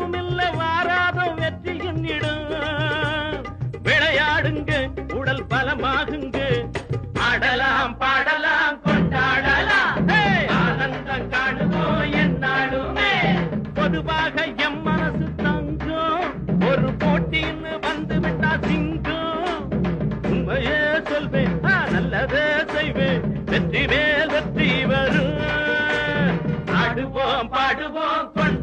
எதுவும் இல்ல வாராதம் வெற்றி என்னிடும். விளையாடுங்க உடல் பலமாகுங்க, ஆடலாம் பாடலாம் கொண்டாடலாம், ஆனந்தம் காணுவோம் என்னாலுமே. பொதுவாக எம் மனசு தங்கம், ஒரு போட்டின்னு வந்து விட்டா சிங்கம். உண்மையே சொல்வேன், நல்லதே செய்வேன், வெற்றி மேல் வெற்றி வரும். ஆடுவோம் பாடுவோம் கொண்டாடுவோம்.